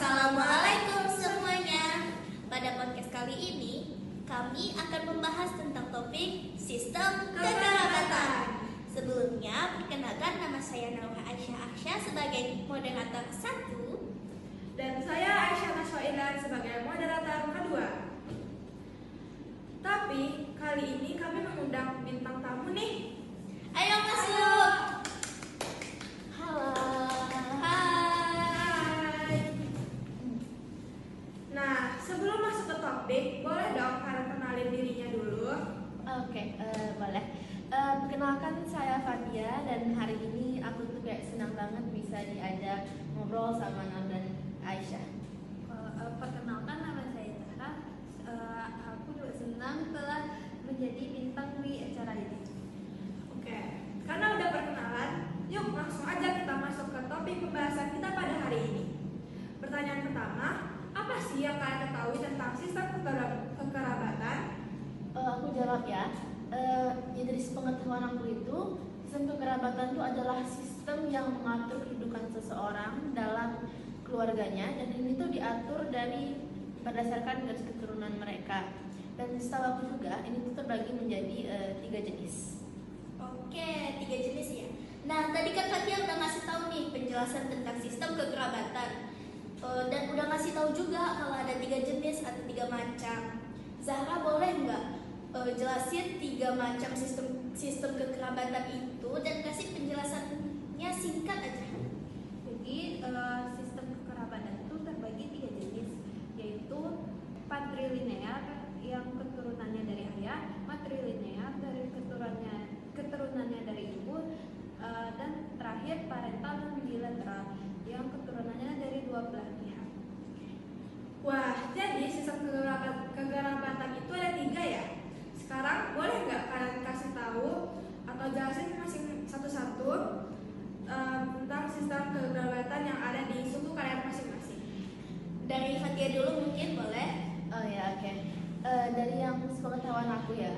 Assalamualaikum semuanya. Pada podcast kali ini, kami akan membahas tentang topik sistem kekerabatan. Sebelumnya, perkenalkan nama saya Nawah Aisyah Aksya sebagai moderator 1 dan saya Aisyah Naswailan sebagai moderator kedua. Tapi kali ini kami mengundang bintang tamu nih. Ayo masuk. Halo. Hai. Nah, sebelum masuk ke topik, boleh dong kalian kenalin dirinya dulu. Oke, boleh. Perkenalkan saya Fatia dan hari ini aku tuh kayak senang banget bisa diajak ngobrol sama Nam dan Aisyah. Perkenalkan nama saya Zahra. Aku juga senang telah menjadi bintang di acara ini. Oke, karena udah perkenalan, yuk langsung aja kita masuk ke topik pembahasan kita pada hari ini. Pertanyaan pertama, apa sih yang kalian ketahui tentang sistem kekerabatan? Aku jawab ya. Ya dari sepengetahuan aku itu, sistem kekerabatan itu adalah sistem yang mengatur kehidupan seseorang dalam keluarganya, dan ini tuh diatur dari berdasarkan garis keturunan mereka. Dan setahu aku juga ini tuh terbagi menjadi 3 jenis. Oke, 3 jenis ya. Nah, tadi kan Fatia udah ngasih tahu nih penjelasan tentang sistem kekerabatan. Dan udah ngasih tahu juga kalau ada 3 jenis atau 3 macam. Zahra boleh nggak jelasin 3 macam sistem kekerabatan itu dan kasih penjelasannya singkat aja. Jadi sistem kekerabatan itu terbagi 3 jenis, yaitu patrilinear yang keturunannya dari ayah, matrilinear dari keturunannya dari ibu, dan terakhir parental dan bilateral yang keturunannya dari dua belah pihak. Wah, jadi sistem kekerabatan itu ada 3 ya? Sekarang boleh nggak kalian kasih tahu atau jelasin masing satu-satu tentang sistem kekerabatan yang ada di suku kalian masing-masing? Dari Fatia dulu mungkin boleh. Oh ya, oke. Dari yang sepengetahuan aku ya,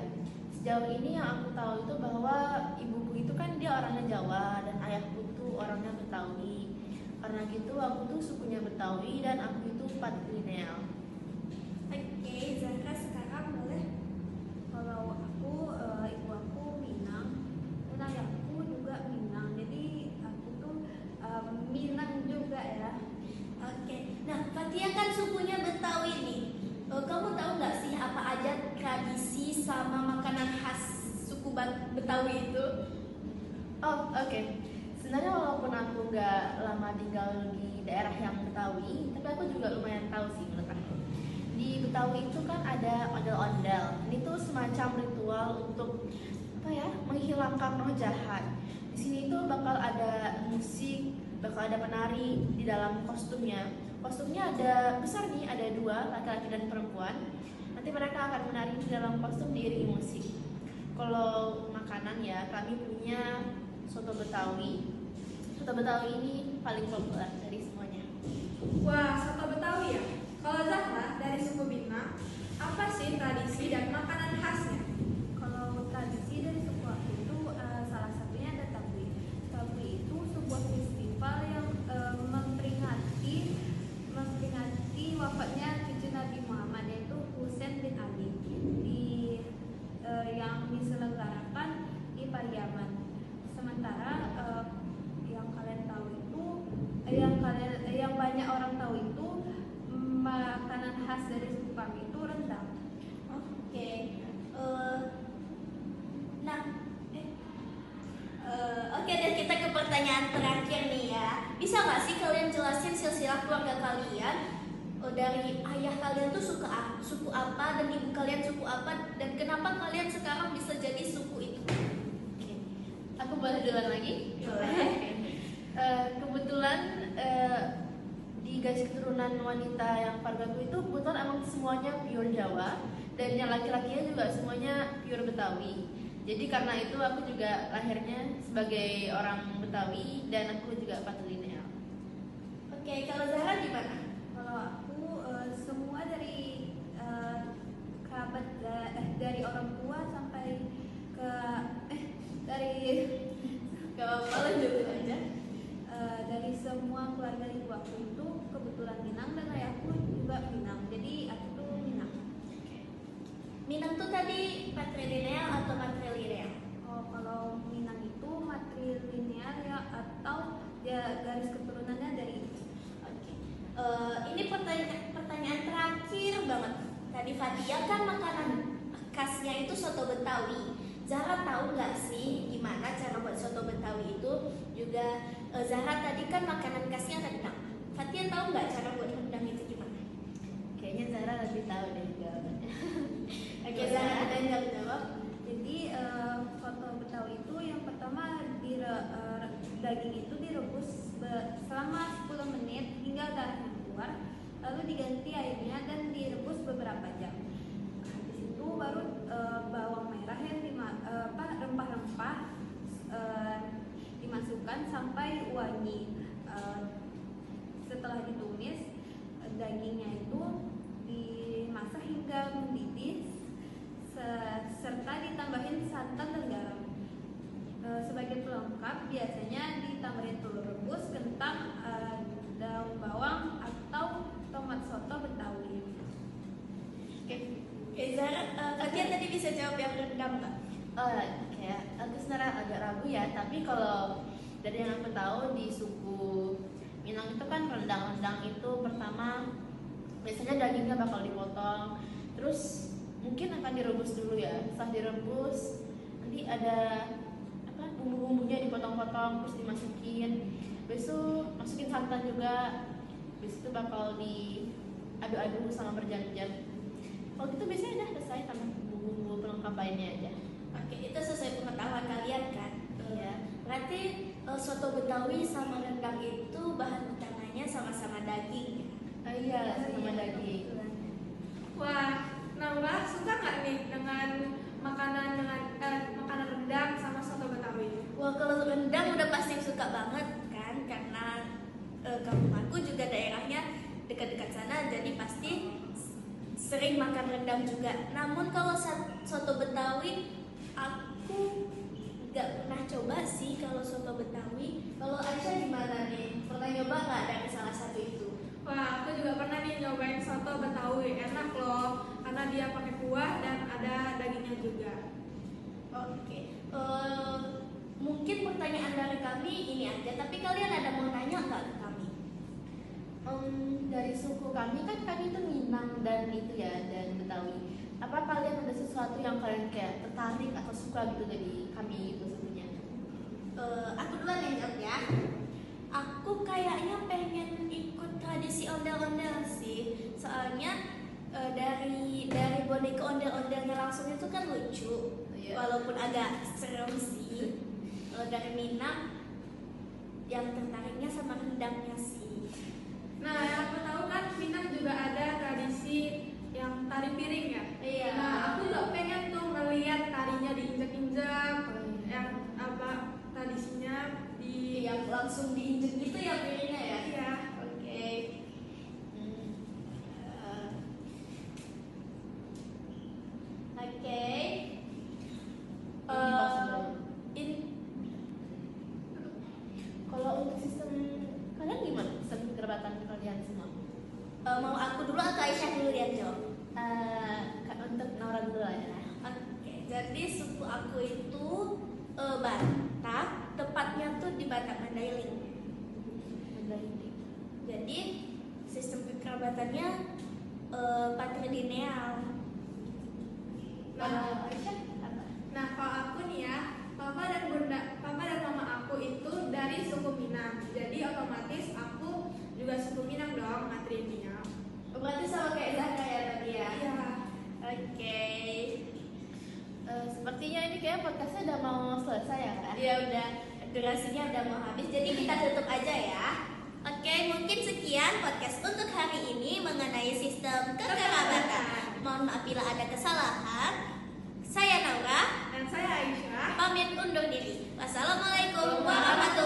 sejauh ini yang aku tahu itu bahwa ibuku itu kan dia orangnya Jawa dan ayahku tuh orangnya Betawi. Karena gitu aku tuh sukunya Betawi dan aku itu patrilineal. Oke, Zahra sekarang boleh. Kalau aku, ibu aku Minang dan ayahku juga Minang, jadi aku tuh Minang juga ya. Oke, nah Fatia kan sukunya Betawi nih. Kamu tahu nggak sih apa aja tradisi sama makanan khas suku Betawi itu? Oh, oke. Sebenarnya walaupun aku nggak lama tinggal di daerah yang Betawi, tapi aku juga lumayan tahu sih menurut aku. Di Betawi itu kan ada ondel-ondel. Ini tuh semacam ritual untuk apa ya? Menghilangkan roh jahat. Di sini tuh bakal ada musik, bakal ada penari di dalam kostumnya. Kostumnya ada besar nih, ada 2, laki-laki dan perempuan. Nanti mereka akan menari di dalam kostum diiringi musik. Kalau makanan ya, kami punya soto Betawi. Soto Betawi ini paling populer dari semuanya. Wah, soto Betawi ya? Kalau Zahra dari suku Bima, apa sih tradisi dan makanan khasnya? Kalau tradisi dari suku aku itu salah satunya ada Tabui. Tabui itu sebuah festival yang memperingati wafatnya cucu Nabi Muhammad, yaitu Husain bin Ali, yang diselenggarakan di Pariaman. Sementara yang kalian tahu itu, yang banyak orang tahu itu, makanan khas dari suku kami itu rendang. Oke, oke deh, kita ke pertanyaan terakhir nih ya. Bisa nggak sih kalian jelasin silsilah keluarga kalian? Dari ayah kalian tuh suku apa dan ibu kalian suku apa, dan kenapa kalian sekarang bisa jadi suku itu? Oke. Aku boleh duluan lagi? Boleh. Kebetulan di garis keturunan wanita yang keluargaku itu kebetulan emang semuanya pure Jawa, dan yang laki-lakinya juga semuanya pure Betawi. Jadi karena itu aku juga lahirnya sebagai orang Betawi dan aku juga patrilineal. Oke, kalau Zahra gimana? Kalau aku semua dari kerabat dari orang tua sampai ke dari Gak apa-apa, lanjut aja. dari semua keluarga ibu aku itu kebetulan Minang dan Minang tuh tadi patrilineal atau matrilineal? Oh, kalau Minang itu matrilineal ya, atau ya garis keturunannya dari itu. Oke. Ini pertanyaan terakhir banget. Tadi Fatia kan makanan khasnya itu soto Betawi. Zahra tahu nggak sih gimana cara buat soto Betawi itu? Juga Zahra tadi kan makanan khasnya rendang. Fatia tahu nggak cara buat rendang itu gimana? Kayaknya Zara lebih tahu deh jawabannya. Oke, Zahra ada yang jawab. Jadi soto Betawi itu yang pertama daging itu direbus selama 10 menit hingga darahnya keluar, lalu diganti airnya dan direbus beberapa jam. Habis itu baru bawang merah yang rempah-rempah dimasukkan sampai wangi. Setelah ditumis, dagingnya itu dimasak hingga mendidih serta ditambahin santan dan garam. Sebagai pelengkap biasanya ditambahin telur rebus, kentang, daun bawang atau tomat soto Betawi. Oke, Zahra, Fatia tadi bisa jawab yang rendang nggak? Kayak aku sebenarnya agak ragu ya, tapi kalau dari yang aku tahu di suku Minang itu kan rendang itu pertama biasanya dagingnya bakal dipotong, terus mungkin akan direbus dulu ya. Setelah direbus nanti ada apa bumbu-bumbunya dipotong-potong terus dimasukin, besok masukin santan juga, habis itu bakal diaduk-aduk sama berjam-jam. Kalau gitu biasanya udah selesai tambah bumbu-bumbu pelengkap lainnya aja. Oke, itu sesuai pengetahuan kalian kan? Iya. Berarti soto Betawi sama rendang itu bahan utamanya sama-sama daging. Iya, sama daging. Wah, Naura suka nggak nih dengan makanan rendang sama soto Betawi? Wah, kalau rendang udah pasti suka banget kan, karena kampung aku juga daerahnya dekat-dekat sana, jadi pasti sering makan rendang juga. Namun kalau soto Betawi aku nggak pernah coba sih kalau soto Betawi. Kalau Aisyah gimana nih? Pernah nyoba nggak dari salah satu itu? Wah, aku juga pernah nih nyobain soto Betawi, enak loh, karena dia pakai kuah dan ada dagingnya juga. Oke, mungkin pertanyaan dari kami ini aja, tapi kalian ada mau nanya nggak ke kami? Dari suku kami kan kami itu Minang dan itu ya, dan Betawi. Apa kalian ada sesuatu yang kalian kayak tertarik atau suka gitu dari kami itu sukunya? Aku duluan yang jawab ya. Aku kayaknya pengen ikut tradisi ondel-ondel sih, soalnya dari boneka ondel-ondelnya langsung itu kan lucu, Iya. walaupun agak serem sih. Kalau dari Minang, yang tertariknya sama rendangnya sih. Nah, yang aku tahu kan Minang juga ada tradisi yang tari piring ya. Iya. Nah, aku juga pengen tuh ngeliat tarinya diinjek-injek, yang apa tradisinya di Yang langsung diinjek gitu ya piringnya ya. Iya. Oke. Oke. In- Kalau untuk sistem kalian gimana? Sistem kekerabatan kalian semua? mau aku dulu atau Aisyah dulu yang jawab? Untuk Naura dulu lah ya. Oke, jadi suku aku itu Batak, tepatnya tuh di Batak Mandailing. Jadi sistem kekerabatannya patrilineal. Nah, Aisyah apa? Nah, kalau aku nih ya, papa dan mama aku itu dari suku Minang. Jadi otomatis aku juga suku Minang dong, matrilineal. Berarti sama kayak Zahra ya tadi ya? Iya. Oke. Sepertinya ini kayak podcastnya udah mau selesai ya kan? Ya udah, durasinya udah mau habis, jadi kita tutup aja ya. Oke, mungkin sekian podcast untuk hari ini mengenai sistem kekerabatan. Mohon maaf bila ada kesalahan. Saya Naura, Dan saya Aisyah. pamit undur diri. Wassalamualaikum warahmatullahi